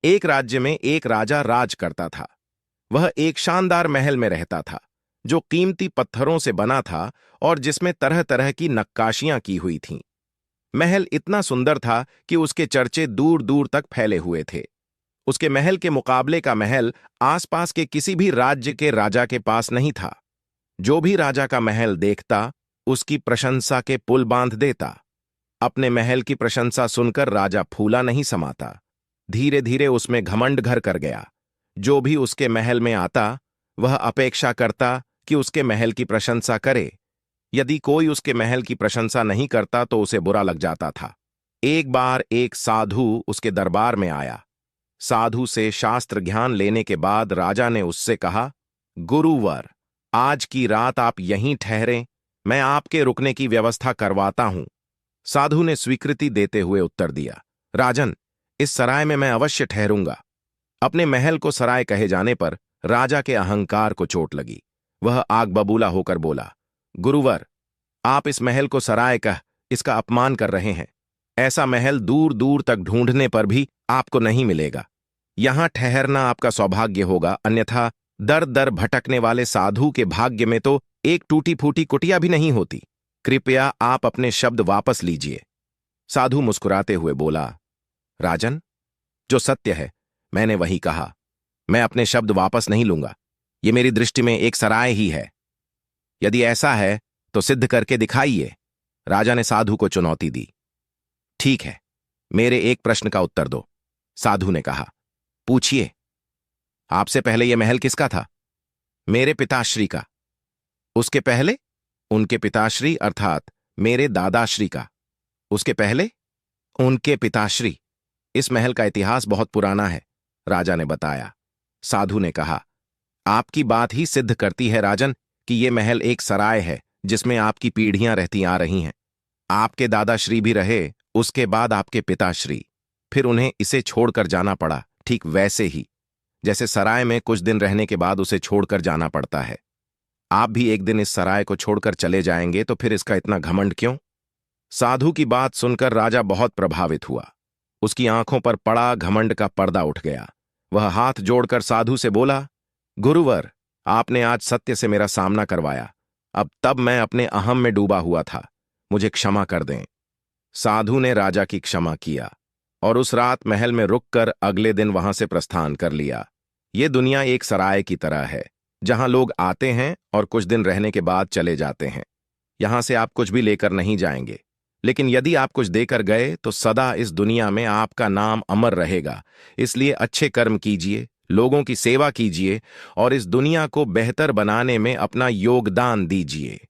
एक राज्य में एक राजा राज करता था। वह एक शानदार महल में रहता था जो कीमती पत्थरों से बना था और जिसमें तरह तरह की नक्काशियां की हुई थीं। महल इतना सुंदर था कि उसके चर्चे दूर दूर तक फैले हुए थे। उसके महल के मुकाबले का महल आसपास के किसी भी राज्य के राजा के पास नहीं था। जो भी राजा का महल देखता, उसकी प्रशंसा के पुल बांध देता। अपने महल की प्रशंसा सुनकर राजा फूला नहीं समाता। धीरे धीरे उसमें घमंड घर कर गया। जो भी उसके महल में आता, वह अपेक्षा करता कि उसके महल की प्रशंसा करे। यदि कोई उसके महल की प्रशंसा नहीं करता तो उसे बुरा लग जाता था। एक बार एक साधु उसके दरबार में आया। साधु से शास्त्र ज्ञान लेने के बाद राजा ने उससे कहा, गुरुवर, आज की रात आप यहीं ठहरें, मैं आपके रुकने की व्यवस्था करवाता हूं। साधु ने स्वीकृति देते हुए उत्तर दिया, राजन, इस सराय में मैं अवश्य ठहरूंगा। अपने महल को सराय कहे जाने पर राजा के अहंकार को चोट लगी। वह आग बबूला होकर बोला, गुरुवर, आप इस महल को सराय कह इसका अपमान कर रहे हैं। ऐसा महल दूर दूर तक ढूंढने पर भी आपको नहीं मिलेगा। यहां ठहरना आपका सौभाग्य होगा, अन्यथा दर दर भटकने वाले साधु के भाग्य में तो एक टूटी फूटी कुटिया भी नहीं होती। कृपया आप अपने शब्द वापस लीजिए। साधु मुस्कुराते हुए बोला, राजन, जो सत्य है मैंने वही कहा। मैं अपने शब्द वापस नहीं लूंगा। ये मेरी दृष्टि में एक सराय ही है। यदि ऐसा है तो सिद्ध करके दिखाइए। राजा ने साधु को चुनौती दी। ठीक है, मेरे एक प्रश्न का उत्तर दो, साधु ने कहा। पूछिए। आपसे पहले यह महल किसका था? मेरे पिताश्री का। उसके पहले? उनके पिताश्री अर्थात मेरे दादाश्री का। उसके पहले? उनके पिताश्री। इस महल का इतिहास बहुत पुराना है, राजा ने बताया। साधु ने कहा, आपकी बात ही सिद्ध करती है राजन कि यह महल एक सराय है जिसमें आपकी पीढ़ियां रहती आ रही हैं। आपके दादाश्री भी रहे, उसके बाद आपके पिताश्री, फिर उन्हें इसे छोड़कर जाना पड़ा, ठीक वैसे ही जैसे सराय में कुछ दिन रहने के बाद उसे छोड़कर जाना पड़ता है। आप भी एक दिन इस सराय को छोड़कर चले जाएंगे, तो फिर इसका इतना घमंड क्यों? साधु की बात सुनकर राजा बहुत प्रभावित हुआ। उसकी आंखों पर पड़ा घमंड का पर्दा उठ गया। वह हाथ जोड़कर साधु से बोला, गुरुवर, आपने आज सत्य से मेरा सामना करवाया। अब तब मैं अपने अहम में डूबा हुआ था, मुझे क्षमा कर दें। साधु ने राजा की क्षमा किया और उस रात महल में रुककर अगले दिन वहां से प्रस्थान कर लिया। ये दुनिया एक सराय की तरह है, जहां लोग आते हैं और कुछ दिन रहने के बाद चले जाते हैं। यहां से आप कुछ भी लेकर नहीं जाएंगे, लेकिन यदि आप कुछ देकर गए तो सदा इस दुनिया में आपका नाम अमर रहेगा। इसलिए अच्छे कर्म कीजिए, लोगों की सेवा कीजिए और इस दुनिया को बेहतर बनाने में अपना योगदान दीजिए।